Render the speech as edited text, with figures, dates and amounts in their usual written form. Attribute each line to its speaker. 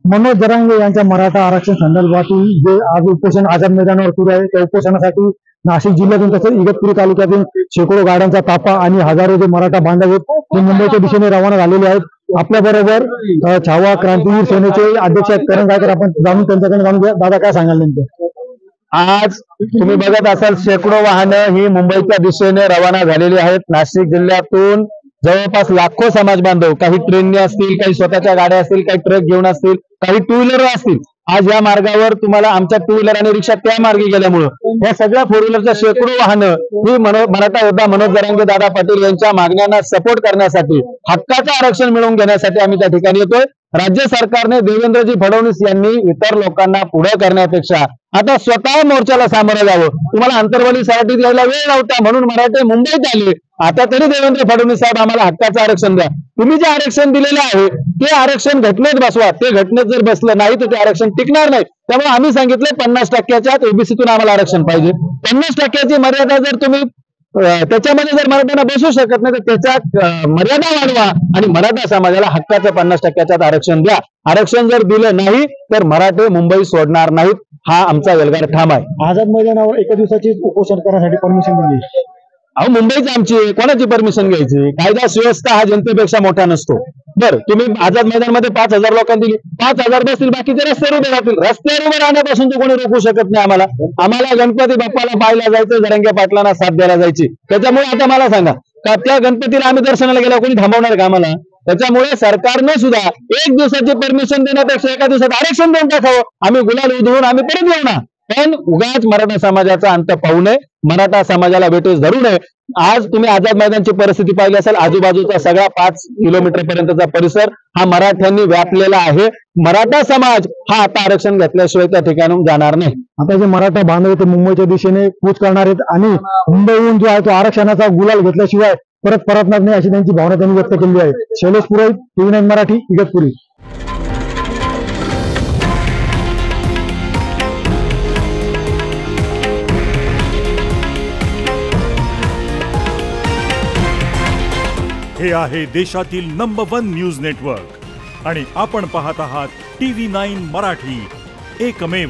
Speaker 1: मनोज जरांगे यांच्या मराठा आरक्षण संदर्भातील जे आज उपोषण आझाद मैदानावर सुरू आहे त्या उपोषणासाठी नाशिक जिल्ह्यातून तसेच इगतपुरी तालुक्यातून शेकडो गाड्यांचा ताफा आणि हजारो जे मराठा बांधव आहेत ते मुंबईच्या दिशेने रवाना झालेले आहेत। आपल्या बरोबर छावा क्रांतीवीर सेनेचे अध्यक्ष आहेत करण गायकर, आपण त्यांच्याकडे जाणून घ्या। दादा काय सांगाल नेमकं?
Speaker 2: आज तुम्ही बघत असाल शेकडो वाहनं ही मुंबईच्या दिशेने रवाना झालेली आहेत। नाशिक जिल्ह्यातून जवळपास लाखो समाज बांधव, काही ट्रेनने असतील, काही स्वतःच्या गाड्या असतील, काही ट्रक घेऊन असतील, काही टू व्हीलर असतील, आज या मार्गावर तुम्हाला आमच्या टू व्हीलर आणि रिक्षा त्या मार्गे गेल्यामुळे या सगळ्या फोर व्हीलरच्या शेकडो वाहनं ही मराठा योद्धा मनोज जरांगे दादा पाटील यांच्या मागण्यांना सपोर्ट करण्यासाठी, हक्काचं आरक्षण मिळवून घेण्यासाठी आम्ही त्या ठिकाणी येतोय। राज्य सरकारने देवेंद्रजी फडणवीस यांनी इतर लोकांना पुढे करण्यापेक्षा आता स्वतः मोर्चाला सामोरं जावं। तुम्हाला अंतरवली सराटीत यायला वेळ नव्हता म्हणून मराठे मुंबईत आले, आता तरी देवेंद्र फडणवीस साहेब आम्हाला हक्काचं आरक्षण द्या। तुम्ही जे आरक्षण दिलेलं आहे ते आरक्षण घटनेत बसवा, ते घटनेत जर बसलं नाही तर ते आरक्षण टिकणार नाही। त्यामुळे आम्ही सांगितलं 50%च्या ओबीसीतून आम्हाला आरक्षण पाहिजे। 50%ची मर्यादा जर तुम्ही त्याच्यामध्ये जर मराठ्यांना बसू शकत नाही तर त्याच्यात मर्यादा वाढवा आणि मराठा समाजाला हक्काचं 50%च्यात आरक्षण द्या। आरक्षण जर दिलं नाही तर मराठे मुंबई सोडणार नाहीत, हा आमचा एल्गार ठाम आहे।
Speaker 1: आझाद मैदानावर एका दिवसाची उपोषण करण्यासाठी परमिशन दिली।
Speaker 2: अहो मुंबईच आमची, कोणाची परमिशन घ्यायची? कायदा सुव्यवस्था हा जनतेपेक्षा मोठा नसतो। बरं, तुम्ही आझाद मैदानमध्ये 5000 लोकांना दिली, 5000 बसतील, बाकीचे रस्त्यावर उभे राहतील। रस्त्यावर उभे राहण्यापासून तर कोणी रोखू शकत नाही आम्हाला। आम्हाला गणपती बाप्पाला पाहायला जायचं, जरांगे पाटलांना साथ द्यायला जायची। त्याच्यामुळे आता मला सांगा का त्या गणपतीला आम्ही दर्शनाला गेला कोणी थांबवणार का आम्हाला? त्याच्यामुळे सरकारने सुद्धा एक दिवसाची परमिशन देण्यापेक्षा एका दिवसात आरक्षण देऊन टाकावं। आम्ही गुलाल उधळून आम्ही परत येऊ ना, पण उगाच मराठा समाजाचा अंत पाहू नये, मराठा समाजाला वेठीस धरू नये। आज तुम्ही आझाद मैदानची परिस्थिती पाहिली असेल, आजूबाजूचा सगळा 5 किलोमीटर पर्यंतचा परिसर हा मराठ्यांनी व्यापलेला आहे। मराठा समाज हा आता आरक्षण घेतल्याशिवाय त्या ठिकाणून जाणार नाही।
Speaker 1: आता जे मराठा बांधव ते मुंबईच्या दिशेने कूच करणार आहेत आणि मुंबईहून जो आहे तो आरक्षणाचा गुलाल घेतल्याशिवाय परतणार नाही अशी त्यांची भावना त्यांनी व्यक्त केली आहे। शैलेश पुरोहित, TV9 मराठी, इगतपुरी।
Speaker 3: हे आहे देशातील नंबर 1 न्यूज नेटवर्क आणि आपण पाहत आहात TV9 मराठी, एकमेव।